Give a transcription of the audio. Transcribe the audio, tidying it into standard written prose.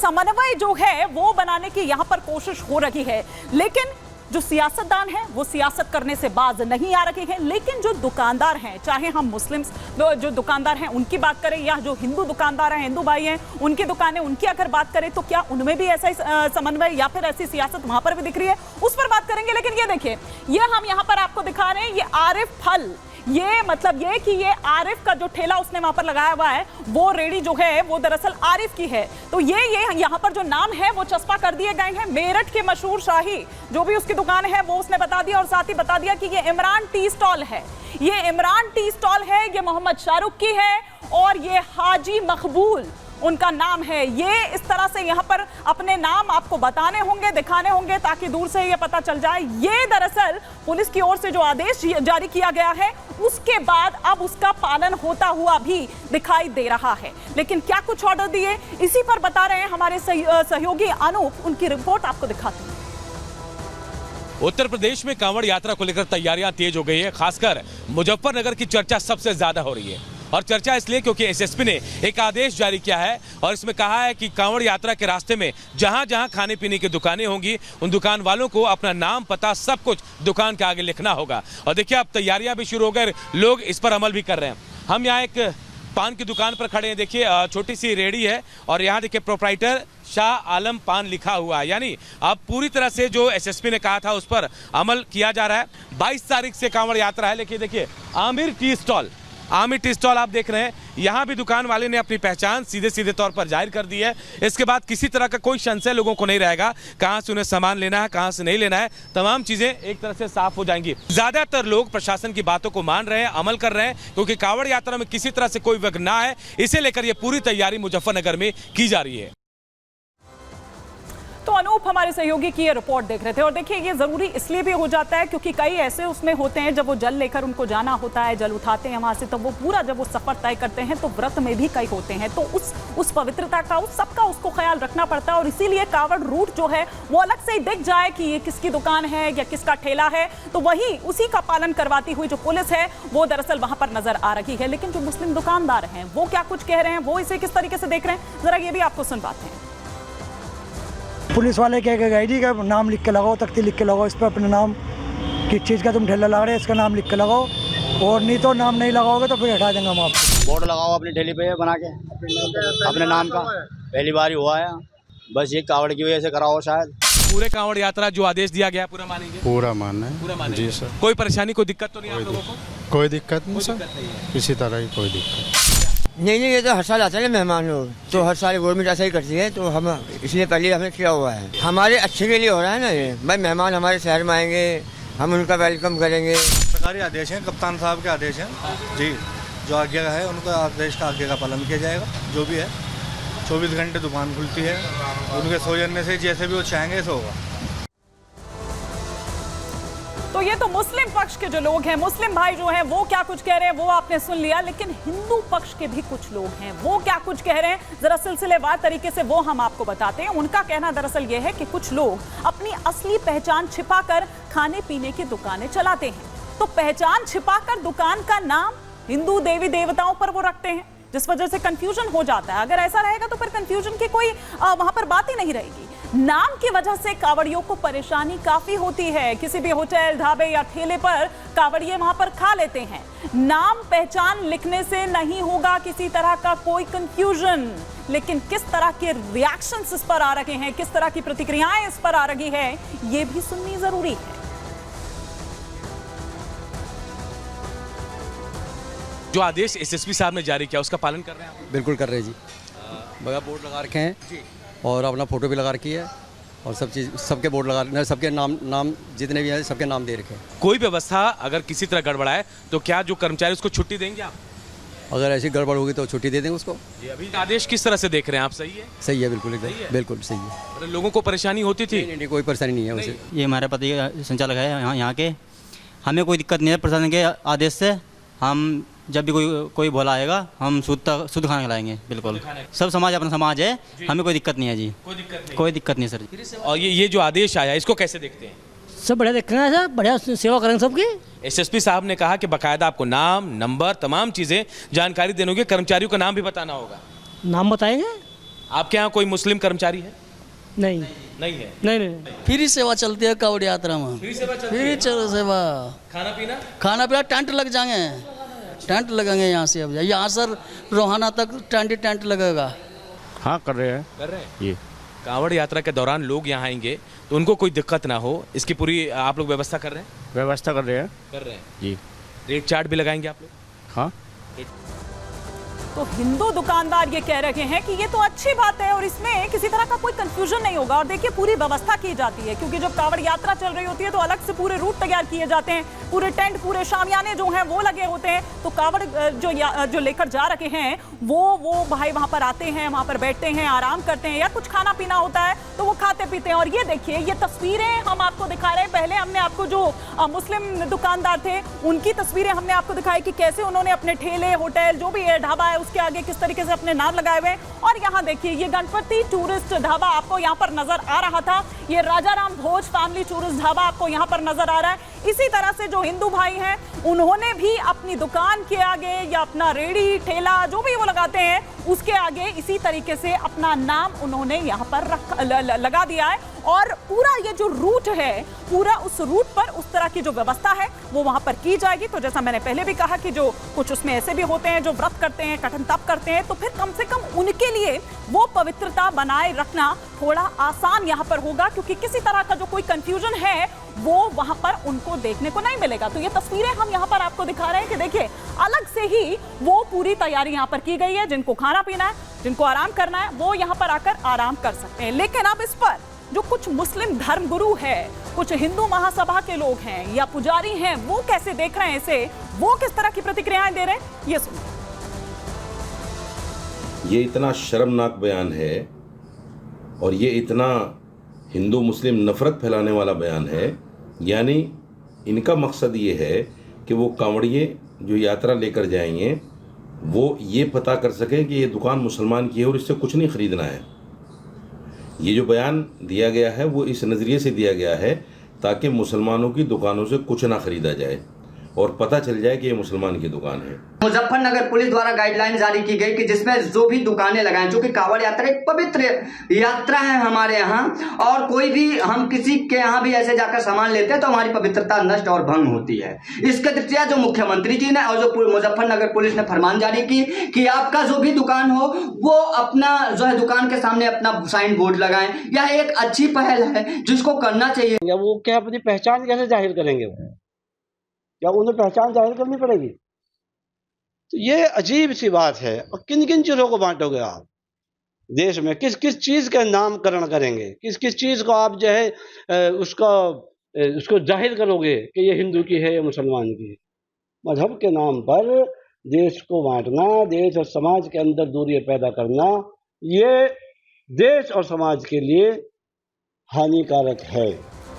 समन्वय जो है वो बनाने की यहां पर कोशिश हो रही है, लेकिन जो सियासतदान हैं वो सियासत करने से बाज नहीं आ रहे हैं। लेकिन जो दुकानदार हैं, चाहे हम मुस्लिम्स जो दुकानदार हैं उनकी बात करें या जो हिंदू दुकानदार हैं, हिंदू भाई हैं, उनकी दुकानें, उनकी अगर बात करें तो क्या उनमें भी ऐसा ही समन्वय या फिर ऐसी सियासत वहां पर भी दिख रही है, उस पर बात करेंगे। लेकिन ये देखिए, ये हम यहां पर आपको दिखा रहे हैं, ये आरिफ फल, ये मतलब ये कि ये आरिफ का जो ठेला उसने वहां पर लगाया हुआ है, वो रेडी जो है वो दरअसल आरिफ की है। तो ये यहां पर जो नाम है वो चस्पा कर दिए गए हैं। मेरठ के मशहूर शाही जो भी उसकी दुकान है वो उसने बता दिया, और साथ ही बता दिया कि ये इमरान टी स्टॉल है, ये इमरान टी स्टॉल है, ये मोहम्मद शाहरुख की है और ये हाजी मकबूल उनका नाम है। ये इस तरह से यहाँ पर अपने नाम आपको बताने होंगे, दिखाने होंगे, ताकि दूर से ये पता चल जाए। ये दरअसल पुलिस की ओर से जो आदेश जारी किया गया है उसके बाद अब उसका पालन होता हुआ भी दिखाई दे रहा है। लेकिन क्या कुछ ऑर्डर दिए, इसी पर बता रहे हैं हमारे सहयोगी अनूप, उनकी रिपोर्ट आपको दिखाते हैं। उत्तर प्रदेश में कांवड़ यात्रा को लेकर तैयारियां तेज हो गई है। खासकर मुजफ्फरनगर की चर्चा सबसे ज्यादा हो रही है, और चर्चा इसलिए क्योंकि एसएसपी ने एक आदेश जारी किया है और इसमें कहा है कि कांवड़ यात्रा के रास्ते में जहां जहां खाने पीने की दुकानें होंगी उन दुकान वालों को अपना नाम, पता, सब कुछ दुकान के आगे लिखना होगा। और देखिए, अब तैयारियां भी शुरू हो गई, लोग इस पर अमल भी कर रहे हैं। हम यहाँ एक पान की दुकान पर खड़े हैं। देखिए, छोटी सी रेहड़ी है और यहाँ देखिए प्रोप्राइटर शाह आलम पान लिखा हुआ है। यानी अब पूरी तरह से जो एसएसपी ने कहा था उस पर अमल किया जा रहा है। 22 तारीख से कांवड़ यात्रा है। लेकिन देखिए, आमिर टी स्टॉल आप देख रहे हैं, यहाँ भी दुकान वाले ने अपनी पहचान सीधे तौर पर जाहिर कर दी है। इसके बाद किसी तरह का कोई संशय लोगों को नहीं रहेगा, कहाँ से उन्हें सामान लेना है, कहाँ से नहीं लेना है, तमाम चीजें एक तरह से साफ हो जाएंगी। ज्यादातर लोग प्रशासन की बातों को मान रहे हैं, अमल कर रहे हैं, क्योंकि कांवड़ यात्रा में किसी तरह से कोई विघ्न ना है, इसे लेकर ये पूरी तैयारी मुजफ्फरनगर में की जा रही है। तो अनूप हमारे सहयोगी की ये रिपोर्ट देख रहे थे, और देखिए ये जरूरी इसलिए भी हो जाता है क्योंकि कई ऐसे उसमें होते हैं जब वो जल लेकर उनको जाना होता है, जल उठाते हैं वहां से, तो वो पूरा जब वो सफर तय करते हैं तो व्रत में भी कई होते हैं, तो उस पवित्रता का, उस सबका उसको ख्याल रखना पड़ता है। और इसीलिए कांवड़ रूट जो है वो अलग से ही दिख जाए कि ये किसकी दुकान है या किसका ठेला है, तो वही उसी का पालन करवाती हुई जो पुलिस है वो दरअसल वहां पर नजर आ रही है। लेकिन जो मुस्लिम दुकानदार हैं वो क्या कुछ कह रहे हैं, वो इसे किस तरीके से देख रहे हैं, जरा ये भी आपको सुनवाते हैं। पुलिस वाले कह के गए जी का नाम लिख के लगाओ, तख्ती लिख के लगाओ, इस पर अपना नाम, किस चीज़ का तुम ठेला लगा रहे हैं इसका नाम लिख के लगाओ, और नहीं तो नाम नहीं लगाओगे तो फिर हटा देंगे हम आपको। बोर्ड लगाओ अपनी ठेली पे बना के अपने नाम का, पहली बार ही हुआ है, बस ये कांवड़ की वजह से कराओ शायद। पूरे कांवड़ यात्रा जो आदेश दिया गया पूरा मानेंगे? पूरा मानना है, पूरा मानेंगे जी सर। कोई परेशानी, कोई दिक्कत तो नहीं आप लोगों को? कोई दिक्कत नहीं सर, किसी तरह की कोई दिक्कत नहीं। ये तो हर साल आते हैं मेहमान लोग, तो हर साल गवर्नमेंट ऐसा ही करती है, तो हम इसलिए पहले हमने किया हुआ है, हमारे अच्छे के लिए हो रहा है ना ये। भाई मेहमान हमारे शहर में आएंगे, हम उनका वेलकम करेंगे। सरकारी आदेश हैं, कप्तान साहब के आदेश हैं जी, जो आज्ञा है उनका आदेश का आज्ञा का पालन किया जाएगा। जो भी है 24 घंटे दुकान खुलती है, उनके सो जाने से जैसे भी वो चाहेंगे ऐसा होगा। तो ये तो मुस्लिम पक्ष के जो लोग हैं, मुस्लिम भाई जो हैं वो क्या कुछ कह रहे हैं वो आपने सुन लिया, लेकिन हिंदू पक्ष के भी कुछ लोग हैं, वो क्या कुछ कह रहे हैं, जरा सिलसिलेवार तरीके से वो हम आपको बताते हैं। उनका कहना दरअसल ये है कि कुछ लोग अपनी असली पहचान छिपाकर खाने पीने की दुकानें चलाते हैं, तो पहचान छिपाकर दुकान का नाम हिंदू देवी देवताओं पर वो रखते हैं, जिस वजह से कंफ्यूजन हो जाता है। अगर ऐसा रहेगा तो फिर कंफ्यूजन की कोई वहां पर बात ही नहीं रहेगी। नाम की वजह से कांवड़ियों को परेशानी काफी होती है। किसी भी होटल, ढाबे या ठेले पर कांवड़िये वहां पर खा लेते हैं। नाम पहचान लिखने से नहीं होगा किसी तरह का कोई कंफ्यूजन, लेकिन किस तरह के रिएक्शंस इस पर आ रहे हैं, किस तरह की प्रतिक्रियाएं इस पर आ रही है, ये भी सुननी जरूरी है। जो आदेश एसएसपी साहब ने जारी किया उसका पालन कर रहे हैं आप? बिल्कुल कर रहे हैं जी, बगैर बोर्ड लगा रखे हैं जी, और अपना फोटो भी लगा रखी है, और सब चीज़, सबके बोर्ड लगा, सबके नाम जितने भी हैं सबके नाम दे रखे हैं। कोई व्यवस्था अगर किसी तरह गड़बड़ाए तो क्या जो कर्मचारी उसको छुट्टी देंगे आप? अगर ऐसी गड़बड़ होगी तो छुट्टी दे देंगे उसको। जी, अभी आदेश किस तरह से देख रहे हैं आप? सही है? सही है, बिल्कुल एकदम बिल्कुल सही है। मतलब लोगों को परेशानी होती थी? नहीं, कोई परेशानी नहीं है उसे। ये हमारे पति संचालक है यहाँ के, हमें कोई दिक्कत नहीं है प्रशासन के आदेश से। हम जब भी कोई भोला आएगा हम शुद्ध खाना खिलाएंगे, बिल्कुल। सब समाज अपना समाज है, हमें कोई दिक्कत नहीं है जी, कोई दिक्कत नहीं सर जी। और ये जो आदेश आया इसको कैसे देखते हैं? सब बढ़िया देख रहे हैं सर, बढ़िया सेवा करेंगे सबकी। एसएसपी साहब ने कहा कि बाकायदा आपको नाम, नंबर, तमाम चीजें जानकारी देने होगी, कर्मचारियों का नाम भी बताना होगा। नाम बताएंगे, आपके यहाँ कोई मुस्लिम कर्मचारी है? नहीं नहीं है। नहीं फ्री सेवा चलती है कावड़ यात्रा में। फ्री सेवा चलती फ्री है? सेवा। खाना पीना टेंट लग जाएंगे, टेंट लगेंगे यहाँ से। अब यहाँ से रोहाना तक टेंट लगेगा। हाँ कर रहे हैं। ये कांवड़ यात्रा के दौरान लोग यहाँ आएंगे तो उनको कोई दिक्कत ना हो, इसकी पूरी आप लोग व्यवस्था कर रहे हैं? व्यवस्था कर रहे हैं जी। रेट चार्ट भी लगाएंगे आप लोग? हाँ। तो हिंदू दुकानदार ये कह रहे हैं कि ये तो अच्छी बात है और इसमें किसी तरह का कोई कंफ्यूजन नहीं होगा। और देखिए पूरी व्यवस्था की जाती है, क्योंकि जब कांवड़ यात्रा चल रही होती है तो अलग से पूरे रूट तैयार किए जाते हैं, पूरे टेंट, पूरे शामियाने जो हैं वो लगे होते हैं। तो कांवड़ जो लेकर जा रखे हैं वो भाई वहां पर आते हैं, वहां पर बैठते हैं, आराम करते हैं, या कुछ खाना पीना होता है तो वो खाते पीते हैं। और ये देखिए ये तस्वीरें हम आपको दिखा रहे हैं। पहले हमने आपको जो मुस्लिम दुकानदार थे उनकी तस्वीरें हमने आपको दिखाई कि कैसे उन्होंने अपने ठेले, होटल, जो भी है, ढाबा है, उसके आगे किस तरीके से अपने नाम लगाए हुए। और यहाँ देखिए ये गणपति टूरिस्ट ढाबा आपको यहाँ पर नजर आ रहा था। ये राजाराम भोज फैमिली टूरिस्ट ढाबा आपको यहाँ पर नजर आ रहा है। इसी तरह से जो हिंदू भाई हैं उन्होंने भी अपनी दुकान के आगे या अपना रेड़ी, ठेला, जो भी वो लगाते हैं उसके आगे इसी तरीके से अपना नाम उन्होंने यहाँ पर लगा दिया है। और पूरा ये जो रूट है, पूरा उस रूट पर उस तरह की जो व्यवस्था है वो वहां पर की जाएगी। तो जैसा मैंने पहले भी कहा कि जो कुछ उसमें ऐसे भी होते हैं जो व्रत करते हैं, कठिन तप करते हैं, तो फिर कम से कम उनके लिए वो पवित्रता बनाए रखना थोड़ा आसान यहाँ पर होगा, क्योंकि किसी तरह का जो कोई कंफ्यूजन है वो वहां पर उनको देखने को नहीं मिलेगा। तो ये तस्वीरें हम यहाँ पर आपको दिखा रहे हैं कि देखिए अलग से ही वो पूरी तैयारी यहाँ पर की गई है। जिनको खाना पीना है, जिनको आराम करना है, वो यहाँ पर आकर आराम कर सकते हैं। लेकिन अब इस पर जो कुछ मुस्लिम धर्मगुरु है, कुछ हिंदू महासभा के लोग हैं या पुजारी हैं, वो कैसे देख रहे हैं इसे, वो किस तरह की प्रतिक्रियाएं दे रहे हैं, ये सुनिए। ये इतना शर्मनाक बयान है और ये इतना हिंदू मुस्लिम नफरत फैलाने वाला बयान है। यानी इनका मकसद ये है कि वो कांवड़िए जो यात्रा लेकर जाएंगे वो ये पता कर सकें कि ये दुकान मुसलमान की है और इससे कुछ नहीं खरीदना है। ये जो बयान दिया गया है वो इस नज़रिए से दिया गया है ताकि मुसलमानों की दुकानों से कुछ ना खरीदा जाए और पता चल जाए कि ये मुसलमान की दुकान है। मुजफ्फरनगर पुलिस द्वारा गाइडलाइन जारी की गई कि जिसमें जो भी दुकानें लगाएं, जो कि कांवड़ यात्रा एक पवित्र यात्रा है हमारे यहाँ, और कोई भी हम किसी के यहाँ भी ऐसे जाकर सामान लेते हैं तो हमारी पवित्रता नष्ट और भंग होती है। इसके दृष्टिया जो मुख्यमंत्री जी ने और जो मुजफ्फरनगर पुलिस ने फरमान जारी की कि आपका जो भी दुकान हो वो अपना जो है दुकान के सामने अपना साइन बोर्ड लगाएं। यह एक अच्छी पहल है जिसको करना चाहिए। वो क्या अपनी पहचान कैसे जाहिर करेंगे? क्या उन्हें पहचान जाहिर करनी पड़ेगी? तो ये अजीब सी बात है। और किन किन चीज़ों को बांटोगे आप देश में? किस किस चीज़ का नामकरण करेंगे? किस किस चीज़ को आप जो है उसको जाहिर करोगे कि ये हिंदू की है या मुसलमान की है? मजहब के नाम पर देश को बांटना, देश और समाज के अंदर दूरी पैदा करना, ये देश और समाज के लिए हानिकारक है।